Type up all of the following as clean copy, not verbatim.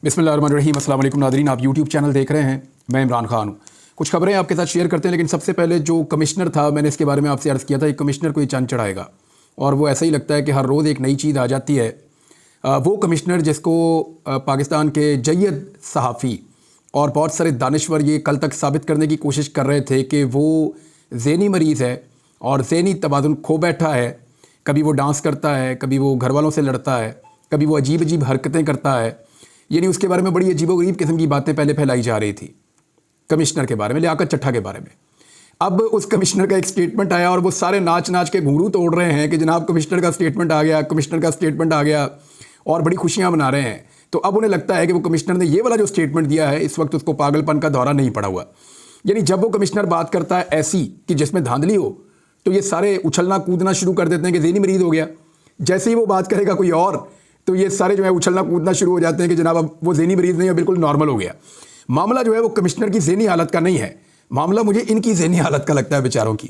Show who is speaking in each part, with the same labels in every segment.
Speaker 1: बिस्मिल्लाहिर्रहमानिर्रहीम। अस्सलाम वालेकुम नादरीन, आप यूट्यूब चैनल देख रहे हैं। मैं इमरान खान हूँ। कुछ खबरें आपके साथ शेयर करते हैं, लेकिन सबसे पहले जो कमिश्नर था, मैंने इसके बारे में आपसे अर्ज़ किया था, एक कमिश्नर को ये चांद चढ़ाएगा और वो ऐसा ही लगता है कि हर रोज़ एक नई चीज़ आ जाती है। वो कमिश्नर जिसको पाकिस्तान के जय्यद सहाफ़ी और बहुत सारे दानिश्वर ये कल तक साबित करने की कोशिश कर रहे थे कि वो ज़हनी मरीज़ है और ज़हनी तवाज़ुन खो बैठा है। कभी वो डांस करता है, कभी वो घर वालों से लड़ता है, कभी वो अजीब अजीब हरकतें करता है। यानी उसके बारे में बड़ी अजीबोगरीब किस्म की बातें पहले फैलाई जा रही थी कमिश्नर के बारे में, लियाकत चट्ठा के बारे में। अब उस कमिश्नर का एक स्टेटमेंट आया और वो सारे नाच नाच के घुंघरू तोड़ रहे हैं कि जनाब कमिश्नर का स्टेटमेंट आ गया, कमिश्नर का स्टेटमेंट आ गया, और बड़ी खुशियां मना रहे हैं। तो अब उन्हें लगता है कि वो कमिश्नर ने ये वाला जो स्टेटमेंट दिया है, इस वक्त उसको पागलपन का दौरा नहीं पड़ा हुआ। यानी जब वो कमिश्नर बात करता है ऐसी कि जिसमें धांधली हो, तो ये सारे उछलना कूदना शुरू कर देते हैं कि ज़हनी मरीज़ हो गया। जैसे ही वो बात करेगा कोई और, तो ये सारे जो है उछलना कूदना शुरू हो जाते हैं कि जनाब अब वो ज़हनी मरीज़ नहीं है, बिल्कुल नॉर्मल हो गया। मामला जो है वो कमिश्नर की ज़हनी हालत का नहीं है, मामला मुझे इनकी ज़हनी हालत का लगता है बेचारों की।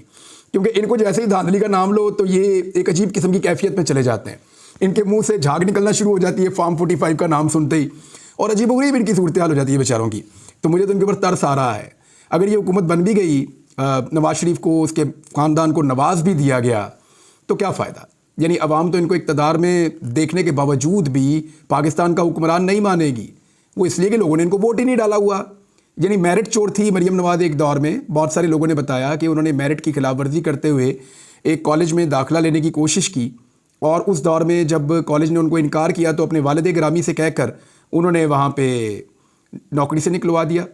Speaker 1: क्योंकि इनको जैसे ही धांधली का नाम लो तो ये एक अजीब किस्म की कैफियत में चले जाते हैं। इनके मुंह से झाग निकलना शुरू हो जाती है फार्म 45 का नाम सुनते ही, और अजीबोगरीब इनकी सूरत हाल हो जाती है बेचारों की। तो मुझे तो इनके ऊपर तरस आ रहा है। अगर ये हुकूमत बन भी गई, नवाज शरीफ को, उसके ख़ानदान को नवाज भी दिया गया, तो क्या फ़ायदा। यानी अवाम तो इनको इक़्तिदार में देखने के बावजूद भी पाकिस्तान का हुक्मरान नहीं मानेगी। वो इसलिए कि लोगों ने इनको वोट ही नहीं डाला हुआ। यानी मेरिट चोर थी मरियम नवाज। एक दौर में बहुत सारे लोगों ने बताया कि उन्होंने मेरिट की खिलाफ वर्जी करते हुए एक कॉलेज में दाखिला लेने की कोशिश की, और उस दौर में जब कॉलेज ने उनको इनकार किया तो अपने वालिद गिरामी से कहकर उन्होंने वहाँ पर नौकरी से निकलवा दिया।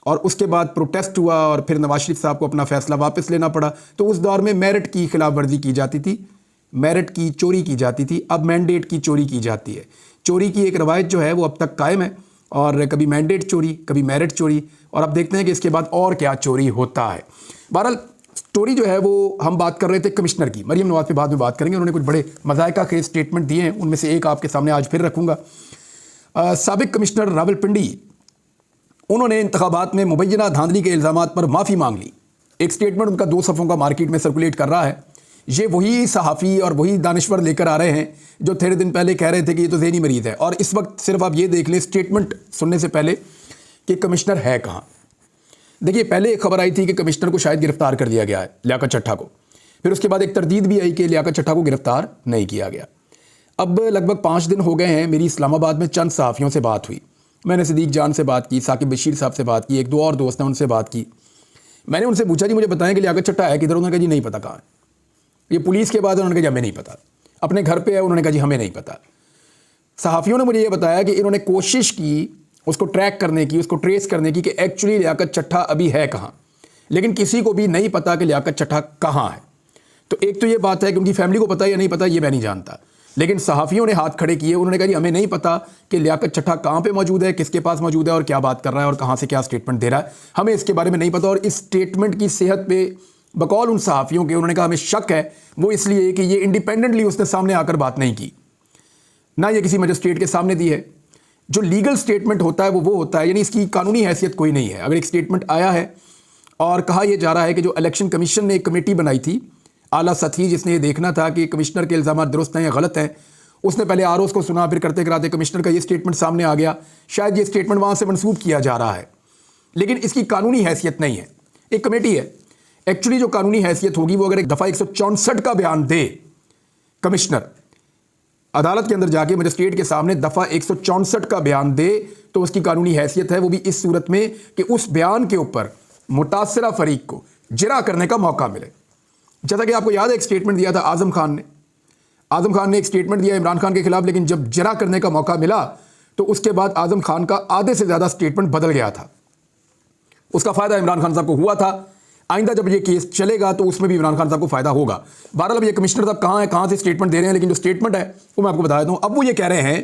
Speaker 1: और उसके बाद प्रोटेस्ट हुआ और फिर नवाज शरीफ साहब को अपना फ़ैसला वापस लेना पड़ा। तो उस दौर में मेरिट की खिलाफ वर्जी की जाती थी, मेरिट की चोरी की जाती थी। अब मैंडेट की चोरी की जाती है। चोरी की एक रवायत जो है वो अब तक कायम है, और कभी मैंडेट चोरी, कभी मेरिट चोरी, और अब देखते हैं कि इसके बाद और क्या चोरी होता है। बहरहाल स्टोरी जो है वो हम बात कर रहे थे कमिश्नर की। मरियम नवाज पे बाद में बात करेंगे। उन्होंने कुछ बड़े मज़ायका खेज स्टेटमेंट दिए हैं, उनमें से एक आपके सामने आज फिर रखूँगा। साबिक कमिश्नर रावलपिंडी, उन्होंने इंतखाबात में मुबैना धांधली के इल्ज़ामात पर माफ़ी मांग ली। एक स्टेटमेंट उनका 2 सफ़ों का मार्केट में सर्कुलेट कर रहा है। ये वही सहाफ़ी और वही दानिश्वर लेकर आ रहे हैं जो थोड़े दिन पहले कह रहे थे कि ये तो ज़हनी मरीज़ है। और इस वक्त सिर्फ आप ये देख लें स्टेटमेंट सुनने से पहले कि कमिश्नर है कहाँ। देखिए, पहले एक खबर आई थी कि कमिश्नर को शायद गिरफ्तार कर लिया गया है, लियाकत चट्ठा को। फिर उसके बाद एक तरदीद भी आई कि लियाकत चट्ठा को गिरफ्तार नहीं किया गया। अब लगभग 5 दिन हो गए हैं, मेरी इस्लामाबाद में चंद सहाफ़ियों से बात हुई। मैंने सिद्दीक जान से बात की, साकिब बशीर साहब से बात की, 1-2 और दोस्त हैं उनसे बात की। मैंने उनसे पूछा जी मुझे बताएं कि लियाकत चट्टा है किधर। उन्होंने कहा जी नहीं पता कहाँ है। ये पुलिस के बाद उन्होंने कहा जी हमें नहीं पता। अपने घर पे है, उन्होंने कहा जी हमें नहीं पता। सहाफ़ियों ने मुझे ये बताया कि इन्होंने कोशिश की उसको ट्रैक करने की, उसको ट्रेस करने की कि एक्चुअली लियाकत चट्टा अभी है कहाँ, लेकिन किसी को भी नहीं पता कि लियाकत चट्टा कहाँ है। तो एक तो ये बात है कि उनकी फैमिली को पता है या नहीं पता, ये मैं नहीं जानता, लेकिन सहाफ़ियों ने हाथ खड़े किए। उन्होंने कहा जी हमें नहीं पता कि लियाकत चट्टा कहाँ पे मौजूद है, किसके पास मौजूद है और क्या बात कर रहा है और कहाँ से क्या स्टेटमेंट दे रहा है, हमें इसके बारे में नहीं पता। और इस स्टेटमेंट की सेहत पे बकौल उन सहाफ़ियों के, उन्होंने कहा हमें शक है, वो इसलिए कि ये इंडिपेंडेंटली उसने सामने आकर बात नहीं की, ना ये किसी मजिस्ट्रेट के सामने दी है। जो लीगल स्टेटमेंट होता है वो होता है, यानी इसकी कानूनी हैसियत कोई नहीं है। अगर एक स्टेटमेंट आया है और कहा यह जा रहा है कि जो इलेक्शन कमीशन ने एक कमेटी बनाई थी आला सतही, जिसने ये देखना था कि कमिश्नर के इल्ज़ाम दुरुस्त हैं या गलत हैं, उसने पहले आरओज़ को सुना, फिर करते कराते कमिश्नर का ये स्टेटमेंट सामने आ गया। शायद ये स्टेटमेंट वहाँ से मनसूब किया जा रहा है, लेकिन इसकी कानूनी हैसियत नहीं है। एक कमेटी है, एक्चुअली जो कानूनी हैसियत होगी वो अगर एक दफ़ा 164 का बयान दे कमिश्नर, अदालत के अंदर जाके मजिस्ट्रेट के सामने दफ़ा 164 का बयान दे, तो उसकी कानूनी हैसियत है। वो भी इस सूरत में कि उस बयान के ऊपर मुतासरा फरीक को जिरा करने का मौका मिले। जैसा कि आपको याद है, एक स्टेटमेंट दिया था आज़म खान ने एक स्टेटमेंट दिया इमरान खान के खिलाफ, लेकिन जब जिरा करने का मौका मिला तो उसके बाद आज़म खान का आधे से ज़्यादा स्टेटमेंट बदल गया था। उसका फ़ायदा इमरान खान साहब को हुआ था। आइंदा जब ये केस चलेगा तो उसमें भी इमरान खान साहब को फ़ायदा होगा। बहरहाल अब ये कमिश्नर साहब कहाँ है, कहाँ से स्टेटमेंट दे रहे हैं, लेकिन जो स्टेटमेंट है वो मैं आपको बता देता हूँ। अब वो ये कह रहे हैं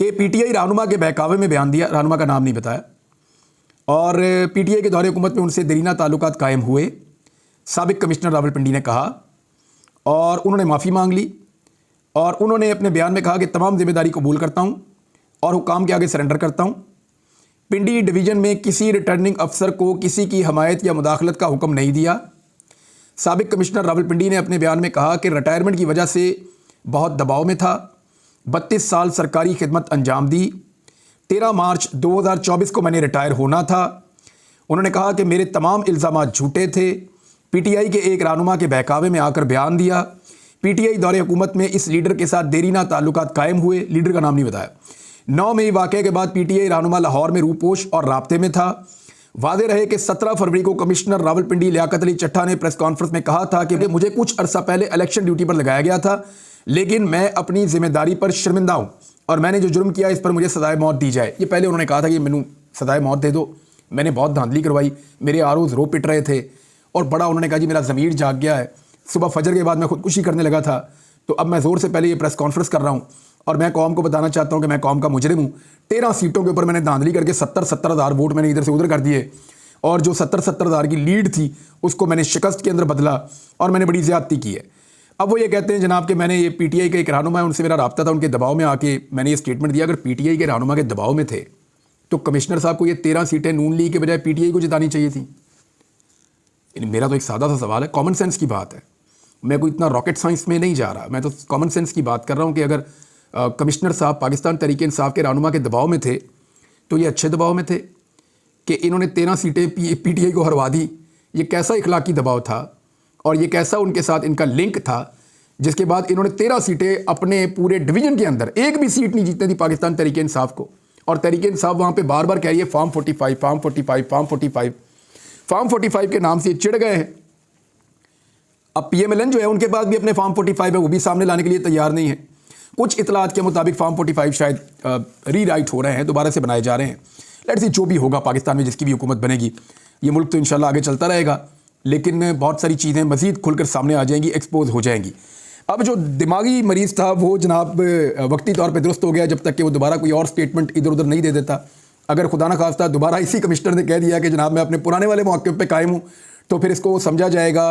Speaker 1: कि पीटीआई रहनुमा के बहकावे में बयान दिया, रहनुमा का नाम नहीं बताया, और पीटीआई के दौरे हुकूमत में उनसे दरीना ताल्लुकात कायम हुए, साबिक कमिश्नर रावलपिंडी ने कहा, और उन्होंने माफ़ी मांग ली। और उन्होंने अपने बयान में कहा कि तमाम जिम्मेदारी कबूल करता हूँ और हुकाम के आगे सरेंडर करता हूँ। पिंडी डिवीज़न में किसी रिटर्निंग अफसर को किसी की हमायत या मुदाखलत का हुक्म नहीं दिया। साबिक कमिश्नर रावलपिंडी ने अपने बयान में कहा कि रिटायरमेंट की वजह से बहुत दबाव में था, 32 साल सरकारी खिदमत अंजाम दी, 13 मार्च 2024 को मैंने रिटायर होना था। उन्होंने कहा कि मेरे तमाम इल्ज़ाम झूठे थे। पीटीआई के एक रहनुमा के बहकावे में आकर बयान दिया। पीटीआई दौरे हुकूमत में इस लीडर के साथ देरीना ताल्लुकात कायम हुए। लीडर का नाम नहीं बताया। 9 मई वाक़े के बाद पीटीआई रहनुमा लाहौर में रूपोश और राब्ते में था। वादे रहे कि 17 फरवरी को कमिश्नर रावलपिंडी लियाकत अली चट्टा ने प्रेस कॉन्फ्रेंस में कहा था कि मुझे कुछ अरसा पहले इलेक्शन ड्यूटी पर लगाया गया था, लेकिन मैं अपनी जिम्मेदारी पर शर्मिंदा हूँ और मैंने जो जुर्म किया इस पर मुझे सजाए मौत दी जाए। ये पहले उन्होंने कहा था कि मैंने सजाए मौत दे दो। मैंने बहुत धांधली करवाई, मेरे आरोज रो पिट रहे थे और बड़ा उन्होंने कहा जी मेरा ज़मीर जाग गया है। सुबह फजर के बाद मैं खुदकुशी करने लगा था, तो अब मैं ज़ोर से पहले ये प्रेस कॉन्फ्रेंस कर रहा हूँ और मैं कौम को बताना चाहता हूँ कि मैं कौम का मुजरिम हूँ। 13 सीटों के ऊपर मैंने धांधली करके 70 हज़ार वोट मैंने इधर से उधर कर दिए और जो 70 हज़ार की लीड थी उसको मैंने शिकस्त के अंदर बदला और मैंने बड़ी ज़्यादती की है। अब वो ये कहते हैं जनाब कि मैंने ये पीटीआई के एक रहनुमा है, उनसे मेरा रब्ता था, उनके दबाव में आके मैंने ये स्टेटमेंट दिया। अगर पीटीआई के रहनुमा के दबाव में थे तो कमिश्नर साहब को ये 13 सीटें नून लीग के बजाय पीटीआई को जितानी चाहिए थी। मेरा तो एक सादा सा सवाल है, कॉमन सेंस की बात है। मैं कोई इतना रॉकेट साइंस में नहीं जा रहा, मैं तो कॉमन सेंस की बात कर रहा हूँ कि अगर कमिश्नर साहब पाकिस्तान तहरीक इंसाफ के रहनुमा के दबाव में थे तो ये अच्छे दबाव में थे कि इन्होंने 13 सीटें पीटीआई को हरवा दी। ये कैसा इखलाकी दबाव था और ये कैसा उनके साथ इनका लिंक था जिसके बाद इन्होंने 13 सीटें अपने पूरे डिवीजन के अंदर एक भी सीट नहीं जीतने दी पाकिस्तान तहरीक इंसाफ को। और तहरीक इंसाफ वहाँ पे बार बार कह रही है फॉर्म 45 फॉर्म 45 फॉर्म 45 फॉर्म 45 के नाम से चिढ़ गए हैं। अब पीएमएलएन जो है उनके पास भी अपने फॉर्म 45 है, वो भी सामने लाने के लिए तैयार नहीं है। कुछ इतलात के मुताबिक फॉर्म 45 शायद रीराइट हो रहे हैं, दोबारा से बनाए जा रहे हैं। लेट्स सी जो भी होगा, पाकिस्तान में जिसकी भी हुकूमत बनेगी ये मुल्क तो इंशाल्लाह आगे चलता रहेगा, लेकिन बहुत सारी चीज़ें मज़ीद खुलकर सामने आ जाएंगी, एक्सपोज हो जाएंगी। अब जो दिमागी मरीज़ था वो जनाब वक्ती तौर पे दुरुस्त हो गया जब तक कि वो दोबारा कोई और स्टेटमेंट इधर उधर नहीं दे देता। अगर खुदा न खास्ता दोबारा इसी कमिश्नर ने कह दिया कि जनाब मैं अपने पुराने वाले मौक़िफ़ पे कायम हूँ, तो फिर इसको समझा जाएगा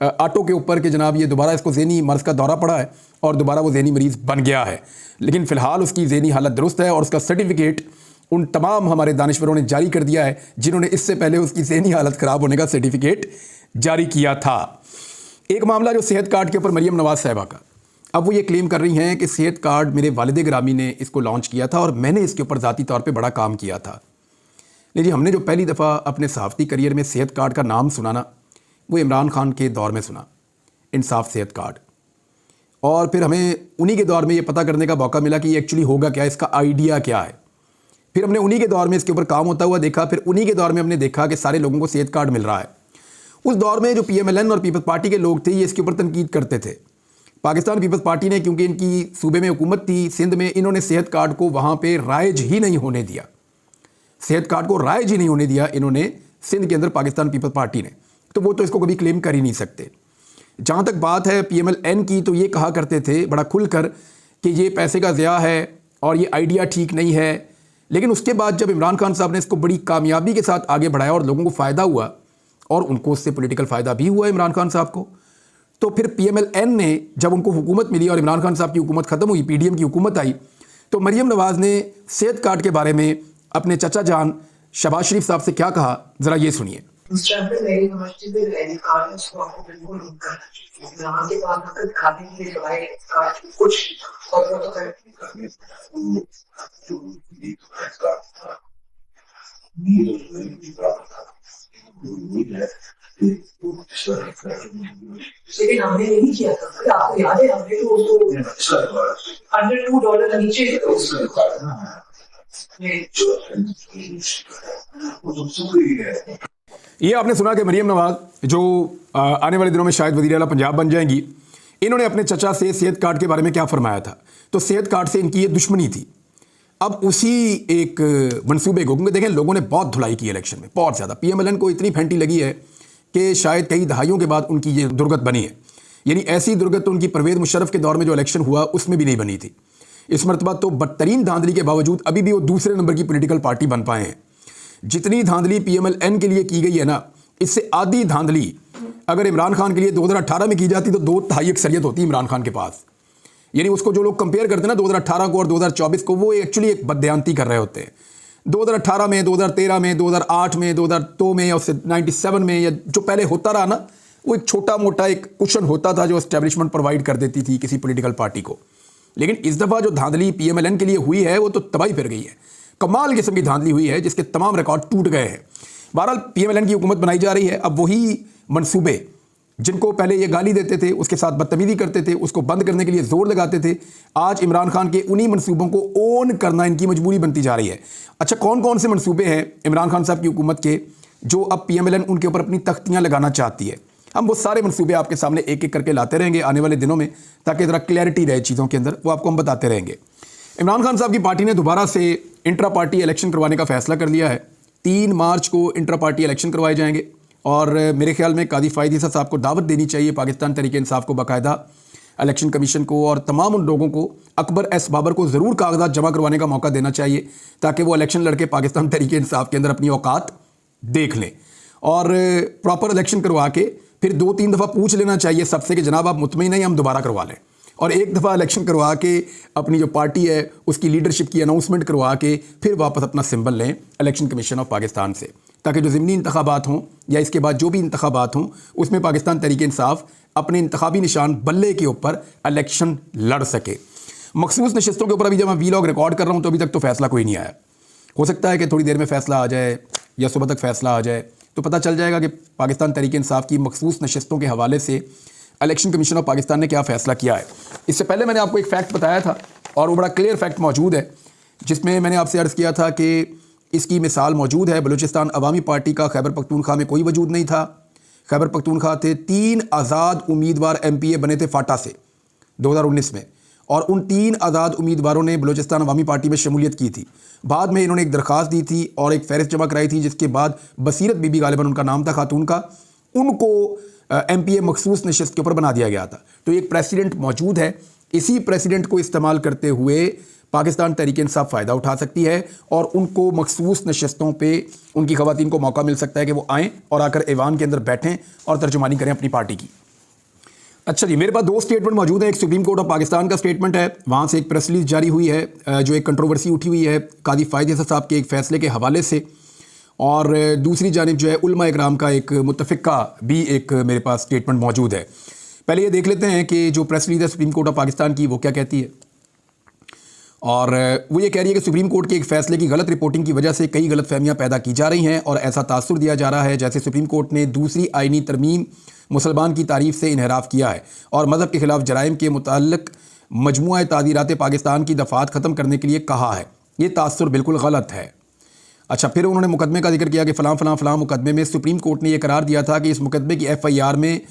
Speaker 1: आटो के ऊपर कि जनाब ये दोबारा इसको ज़हनी मर्ज़ का दौरा पड़ा है और दोबारा वो ज़हनी मरीज़ बन गया है। लेकिन फ़िलहाल उसकी ज़हनी हालत दुरुस्त है और उसका सर्टिफिकेट उन तमाम हमारे दानिश्वरों ने जारी कर दिया है जिन्होंने इससे पहले उसकी ज़हनी हालत ख़राब होने का सर्टिफिकेट जारी किया था। एक मामला जो सेहत कार्ड के ऊपर मरियम नवाज़ साहिबा का, अब वो ये क्लेम कर रही हैं कि सेहत कार्ड मेरे वालिद गिरामी ने इसको लॉन्च किया था और मैंने इसके ऊपर ज़ाती तौर पे बड़ा काम किया था। नहीं जी, हमने जो पहली दफ़ा अपने सहाफ़ती करियर में सेहत कार्ड का नाम सुना ना, वो इमरान खान के दौर में सुना, इंसाफ सेहत कार्ड। और फिर हमें उन्हीं के दौर में ये पता करने का मौका मिला कि ये एक्चुअली होगा क्या, इसका आइडिया क्या है। फिर हमने उन्हीं के दौर में इसके ऊपर काम होता हुआ देखा। फिर उन्हीं के दौर में हमने देखा कि सारे लोगों को सेहत कार्ड मिल रहा है। उस दौर में जो पीएमएलएन और पीपल्स पार्टी के लोग थे ये इसके ऊपर तनकीद करते थे। पाकिस्तान पीपल्स पार्टी ने, क्योंकि इनकी सूबे में हुकूमत थी सिंध में, इन्होंने सेहत कार्ड को वहाँ पे राइज ही नहीं होने दिया। सेहत कार्ड को राइज ही नहीं होने दिया इन्होंने सिंध के अंदर, पाकिस्तान पीपल्स पार्टी ने। तो वो तो इसको कभी क्लेम कर ही नहीं सकते। जहाँ तक बात है पीएमएलएन की, तो ये कहा करते थे बड़ा खुलकर कि ये पैसे का ज़िया है और ये आइडिया ठीक नहीं है। लेकिन उसके बाद जब इमरान खान साहब ने इसको बड़ी कामयाबी के साथ आगे बढ़ाया और लोगों को फ़ायदा हुआ और उनको उससे पॉलिटिकल फ़ायदा भी हुआ इमरान खान साहब को, तो फिर पीएमएलएन ने जब उनको हुकूमत मिली और इमरान खान साहब की हुकूमत ख़त्म हुई, पीडीएम की हुकूमत आई, तो मरियम नवाज़ ने सेहत कार्ड के बारे में अपने चचा जान शहबाज शरीफ साहब से क्या कहा, ज़रा ये सुनिए।
Speaker 2: लेकिन हमने ये नहीं किया था, आपको याद है हमने तो उसको अंडर $2 नीचे
Speaker 1: ये आपने सुना कि मरियम नवाज जो आने वाले दिनों में शायद वज़ीर आला पंजाब बन जाएंगी, इन्होंने अपने चचा से सेहत कार्ड के बारे में क्या फरमाया था। तो सेहत कार्ड से इनकी ये दुश्मनी थी। अब उसी एक मंसूबे को, क्योंकि देखें लोगों ने बहुत धुलाई की इलेक्शन में, बहुत ज़्यादा। पीएमएलएन को इतनी फेंटी लगी है कि शायद कई दहाइयों के बाद उनकी ये दुर्गत बनी है। यानी ऐसी दुर्गत तो उनकी परवेज़ मुशर्रफ के दौर में जो इलेक्शन हुआ उसमें भी नहीं बनी थी। इस मरतबा तो बदतरीन धांधली के बावजूद अभी भी वो दूसरे नंबर की पॉलिटिकल पार्टी बन पाए हैं। जितनी धांधली पीएमएलएन के लिए की गई है ना, इससे आधी धांधली अगर इमरान खान के लिए 2018 में की जाती तो 2/3 अक्सरियत होती इमरान खान के पास। यानी उसको जो लोग कंपेयर करते हैं ना 2018 को और 2024 को, वो एक्चुअली एक बदयांती कर रहे होते हैं। 2018 में, 2013 में, 2008 में, 2002 में और 97 में, या जो पहले होता रहा ना, वो एक छोटा मोटा एक कुशन होता था जो एस्टेब्लिशमेंट प्रोवाइड कर देती थी किसी पॉलिटिकल पार्टी को। लेकिन इस दफ़ा जो धांधली पीएमएलएन के लिए हुई है वो तो तबाही फिर गई है। कमाल किस्म की धांधली हुई है जिसके तमाम रिकॉर्ड टूट गए हैं। बहरहाल PMLN की हुकूमत बनाई जा रही है। अब वही मंसूबे जिनको पहले ये गाली देते थे, उसके साथ बदतमीजी करते थे, उसको बंद करने के लिए जोर लगाते थे, आज इमरान खान के उन्हीं मंसूबों को ओन करना इनकी मजबूरी बनती जा रही है। अच्छा, कौन कौन से मंसूबे हैं इमरान खान साहब की हुकूमत के जो अब PMLN उनके ऊपर अपनी तख्तियां लगाना चाहती है? हम वो सारे मंसूबे आपके सामने एक एक करके लाते रहेंगे आने वाले दिनों में, ताकि ज़रा क्लैरिटी रहे चीज़ों के अंदर, वो आपको हम बताते रहेंगे। इमरान खान साहब की पार्टी ने दोबारा से इंट्रा पार्टी इलेक्शन करवाने का फैसला कर लिया है। 3 मार्च को इंट्रा पार्टी इलेक्शन करवाए जाएंगे और मेरे ख्याल में कादी फ़ायद ईसा साहब को दावत देनी चाहिए पाकिस्तान तहरीक इंसाफ को, बाकायदा इलेक्शन कमीशन को और तमाम उन लोगों को, अकबर एस बाबर को ज़रूर कागजात जमा करवाने का मौका देना चाहिए ताकि वो इलेक्शन लड़के पाकिस्तान तहरीक इंसाफ के अंदर अपनी औकात देख लें और प्रॉपर इलेक्शन करवा के फिर 2-3 दफ़ा पूछ लेना चाहिए सबसे कि जनाब आप मुतमईन हैं, हम दोबारा करवा लें, और एक दफ़ा इलेक्शन करवा के अपनी जो पार्टी है उसकी लीडरशिप की अनाउंसमेंट करवा के फिर वापस अपना सिंबल लें इलेक्शन कमीशन ऑफ पाकिस्तान से, ताकि जो ज़िमनी इंतखाबात हों या इसके बाद जो भी इंतखाबात हों उसमें पाकिस्तान तहरीक इंसाफ अपने इंतखाबी निशान बल्ले के ऊपर इलेक्शन लड़ सके। मखसूस नशस्तों के ऊपर अभी जब मैं वीलॉग रिकॉर्ड कर रहा हूँ तो अभी तक तो फैसला कोई नहीं आया। हो सकता है कि थोड़ी देर में फैसला आ जाए या सुबह तक फैसला आ जाए, तो पता चल जाएगा कि पाकिस्तान तहरीक इंसाफ की मखसूस नशस्तों के हवाले से इलेक्शन कमीशन ऑफ पाकिस्तान ने क्या फ़ैसला किया है। इससे पहले मैंने आपको एक फ़ैक्ट बताया था और वो बड़ा क्लियर फैक्ट मौजूद है, जिसमें मैंने आपसे अर्ज़ किया था कि इसकी मिसाल मौजूद है। बलूचिस्तान अवामी पार्टी का खैबर पख्तूनख्वा में कोई वजूद नहीं था। खैबर पख्तूनख्वा थे 3 आज़ाद उम्मीदवार MPA बने थे फाटा से 2019 में, और उन 3 आज़ाद उम्मीदवारों ने बलूचिस्तान अवामी पार्टी में शमूलियत की थी। बाद में इन्होंने एक दरख्वास्त दी थी और एक फ़हरिस्त जमा कराई थी, जिसके बाद बसीरत बीबी गालिबन उनका नाम था, खातून का, उनको MPA मखसूस नशस्त के ऊपर बना दिया गया था। तो एक प्रेसिडेंट मौजूद है, इसी प्रेसिडेंट को इस्तेमाल करते हुए पाकिस्तान तहरीक इंसाफ फ़ायदा उठा सकती है और उनको मखसूस नशस्तों पे उनकी ख़वातीन को मौका मिल सकता है कि वो आएँ और आकर ऐवान के अंदर बैठें और तर्जुमानी करें अपनी पार्टी की। अच्छा जी, मेरे पास 2 स्टेटमेंट मौजूद हैं। एक सुप्रीम कोर्ट ऑफ पाकिस्तान का स्टेटमेंट है, वहाँ से एक प्रेस रिलीज जारी हुई है जो एक कंट्रोवर्सी उठी हुई है कादी फ़ायद ईसा साहब के एक फ़ैसले के हवाले से, और दूसरी जानिब जो है उलमा इकराम का एक मुत्तफ़िका भी एक मेरे पास स्टेटमेंट मौजूद है। पहले ये देख लेते हैं कि जो प्रेस रिलीज है सुप्रीम कोर्ट ऑफ पाकिस्तान की वो क्या कहती है। और वो ये कह रही है कि सुप्रीम कोर्ट के एक फ़ैसले की गलत रिपोर्टिंग की वजह से कई गलतफहमियां पैदा की जा रही हैं और ऐसा तासुर दिया जा रहा है जैसे सुप्रीम कोर्ट ने दूसरी आइनी तरमीम मुसलमान की तारीफ से इनहराफ किया है और मज़हब के ख़िलाफ़ जराइम के मुताल्लिक़ मजमुआ तादीरात पाकिस्तान की दफ़ात ख़त्म करने के लिए कहा है। ये तासुर बिल्कुल गलत है। अच्छा, फिर उन्होंने मुकदमे का जिक्र किया कि फ़लाँ मुकदमे में सुप्रीम कोर्ट ने यह करार दिया था कि इस मुकदमे की FIR में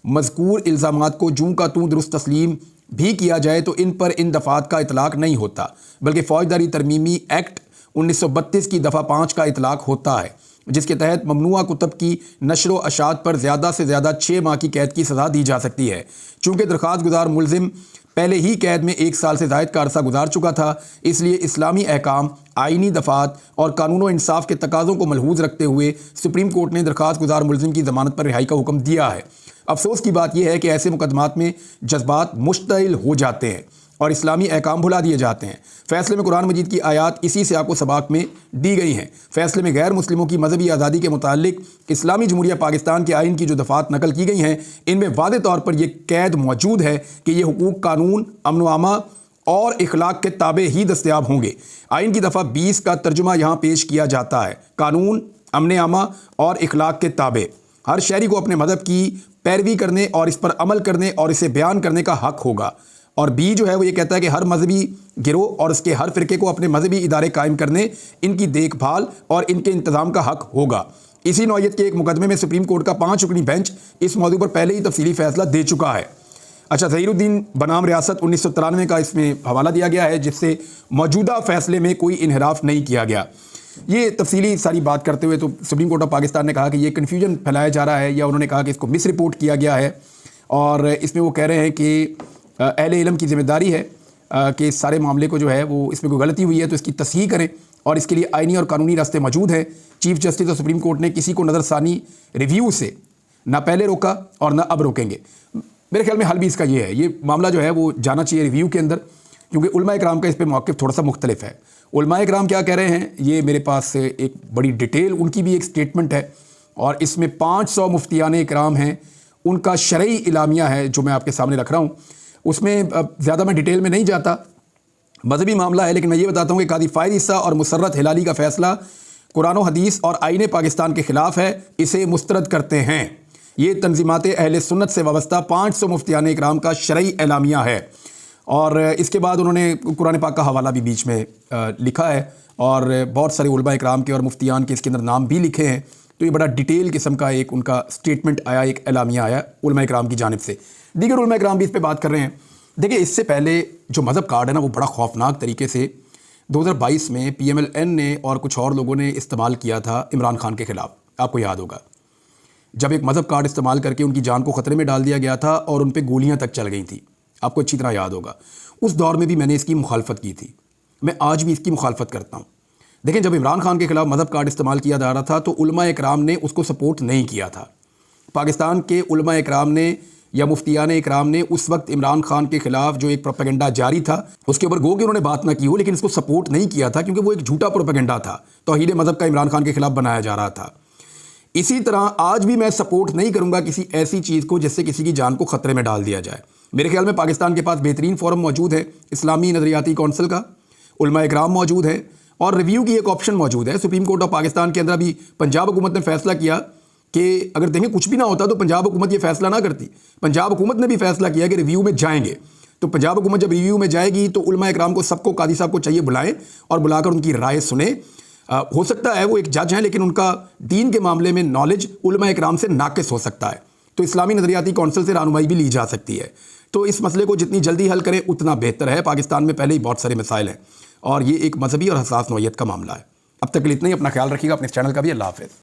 Speaker 1: मज़कूर इल्ज़ामात को जूँ का तूँ दुरुस्त तस्लीम भी किया जाए तो इन पर इन दफ़ात का इतलाक़ नहीं होता, बल्कि फ़ौजदारी तरमीमी एक्ट 1932 की दफ़ा 5 का इतलाक़ होता है, जिसके तहत ममनुआ कुतब की नशर व अशात पर ज़्यादा से ज़्यादा 6 माह की कैद की सज़ा दी जा सकती है। चूँकि दरख्वास्त गुजार मुलजिम पहले ही कैद में 1 साल से ज़ायद का अरसा गुजार चुका था, इसलिए इस्लामी अहकाम, आइनी दफ़ात और कानून व इंसाफ के तकाज़ों को मलहूज़ रखते हुए सुप्रीम कोर्ट ने दरख्वास्त गुजार मुलजिम की ज़मानत पर रिहाई का हुक्म दिया है। अफसोस की बात यह है कि ऐसे मुकदमात में जज्बात मुश्तइल हो जाते हैं और इस्लामी अहकाम भुला दिए जाते हैं। फ़ैसले में कुरान मजीद की आयात इसी से आपको सबाक में दी गई हैं। फ़ैसले में गैर मुस्लिमों की मजहबी आज़ादी के मुतालिक इस्लामी जमहूरिया पाकिस्तान के आइन की जो दफ़ात नकल की गई हैं, इनमें वादे तौर पर यह कैद मौजूद है कि ये हुकूक कानून, अमन आमा और इखलाक के ताबे ही दस्तयाब होंगे। आइन की दफ़ा 20 का तर्जुमा यहाँ पेश किया जाता है, कानून, अमन आमा और इखलाक के ताबे। हर शहरी को अपने मज़हब की पैरवी करने और इस पर अमल करने और इसे बयान करने का हक़ होगा। और बी जो है वो ये कहता है कि हर मजहबी गिरोह और उसके हर फ़िरके को अपने मजहबी इदारे कायम करने, इनकी देखभाल और इनके इंतज़ाम का हक़ होगा। इसी नौइयत के एक मुकदमे में सुप्रीम कोर्ट का 5 रुकनी बेंच इस मौजू पर पहले ही तफसीली फ़ैसला दे चुका है। अच्छा, ज़हीरुद्दीन बनाम रियासत 1993 का इसमें हवाला दिया गया है, जिससे मौजूदा फ़ैसले में कोई इन्हराफ नहीं किया गया। ये तफसीली सारी बात करते हुए तो सुप्रीम कोर्ट ऑफ पाकिस्तान ने कहा कि ये कन्फ्यूजन फैलाया जा रहा है, या उन्होंने कहा कि इसको मिस रिपोर्ट किया गया है, और इसमें वो कह रहे हैं कि अहले इल्म की ज़िम्मेदारी है कि इस सारे मामले को जो है वो इसमें कोई गलती हुई है तो इसकी तस्हीह करें, और इसके लिए आइनी और कानूनी रास्ते मौजूद हैं। चीफ जस्टिस और सुप्रीम कोर्ट ने किसी को नज़रसानी रिव्यू से ना पहले रोका और ना अब रोकेंगे। मेरे ख्याल में हल भी इसका ये है, ये मामला जो है वो जाना चाहिए रिव्यू के अंदर, क्योंकि उलमा इकराम का इस पर मौक़िफ़ थोड़ा सा मुख्तलिफ है। उलमा इकराम क्या कह रहे हैं, ये मेरे पास एक बड़ी डिटेल उनकी भी एक स्टेटमेंट है, और इसमें 500 मुफ्तियान इकराम हैं, उनका शरई इलामिया है जो मैं आपके सामने रख रहा हूँ। उसमें ज़्यादा मैं डिटेल में नहीं जाता, मजहबी मामला है, लेकिन मैं ये बताता हूँ कि कादी फ़ाइज़ ईसा और मुसर्रत हिलाली का फ़ैसला कुरान व हदीस और आईन पाकिस्तान के ख़िलाफ़ है, इसे मुस्तरद करते हैं। ये तंजीमात अहले सुन्नत से वाबस्ता 500 मुफ्तियान इकराम का शरई एलामिया है। और इसके बाद उन्होंने कुरान पाक का हवाला भी बीच में लिखा है और बहुत सारे उलमा इकराम के और मुफ्तियान के इसके अंदर नाम भी लिखे हैं। तो ये बड़ा डिटेल किस्म का एक उनका स्टेटमेंट आया, एक एलामिया आया उलमा इकराम की जानिब से। दीगर उलमा इकराम भी इस पर बात कर रहे हैं। देखिए, इससे पहले जो मज़हब कार्ड है ना, वो बड़ा खौफनाक तरीके से 2022 में PMLN ने और कुछ और लोगों ने इस्तेमाल किया था इमरान खान के ख़िलाफ़। आपको याद होगा, जब एक मज़हब कार्ड इस्तेमाल करके उनकी जान को ख़तरे में डाल दिया गया था और उन पर गोलियाँ तक चल गई थी। आपको अच्छी तरह याद होगा, उस दौर में भी मैंने इसकी मुखालफत की थी। मैं आज भी इसकी मुखालफत करता हूँ। देखें, जब इमरान खान के ख़िलाफ़ मज़हब कार्ड इस्तेमाल किया जा रहा था तो उलमा इकराम ने उसको सपोर्ट नहीं किया था। पाकिस्तान के उलमा इकराम ने या मुफ्तियान इकराम ने उस वक्त इमरान खान के ख़िलाफ़ जो एक प्रोपेगेंडा जारी था उसके ऊपर गो कि उन्होंने बात ना की हो, लेकिन इसको सपोर्ट नहीं किया था क्योंकि वो एक झूठा प्रोपेगेंडा था, तौहीद मज़हब का इमरान खान के ख़िलाफ़ बनाया जा रहा था। इसी तरह आज भी मैं सपोर्ट नहीं करूँगा किसी ऐसी चीज़ को जिससे किसी की जान को ख़तरे में डाल दिया जाए। मेरे ख्याल में पाकिस्तान के पास बेहतरीन फोरम मौजूद है, इस्लामी नज़रियाती कौंसिल का, उलमा इकराम मौजूद है और रिव्यू की एक ऑप्शन मौजूद है। सुप्रीम कोर्ट ऑफ पाकिस्तान के अंदर अभी पंजाब हुकूमत ने फैसला किया कि अगर देखें कुछ भी ना होता तो पंजाब हुकूमत ये फैसला ना करती। पंजाब हुकूमत ने भी फैसला किया कि रिव्यू में जाएंगे। तो पंजाब हुकूमत जब रिव्यू में जाएगी तो उलमा इकराम को सबको कादी साहब को चाहिए बुलाएं और बुलाकर उनकी राय सुने। हो सकता है वो एक जज हैं, लेकिन उनका दीन के मामले में नॉलेज उलमा इकराम से नाकिस हो सकता है। तो इस्लामी नज़रियाती कौंसिल से रहनुमाई भी ली जा सकती है। तो इस मसले को जितनी जल्दी हल करें उतना बेहतर है। पाकिस्तान में पहले ही बहुत सारे मसाइल हैं और ये एक मजहबी और हसास नौइयत का मामला है। अब तक के लिए इतना ही। अपना ख्याल रखिएगा, अपने चैनल का भी। अल्लाह हाफ़िज़।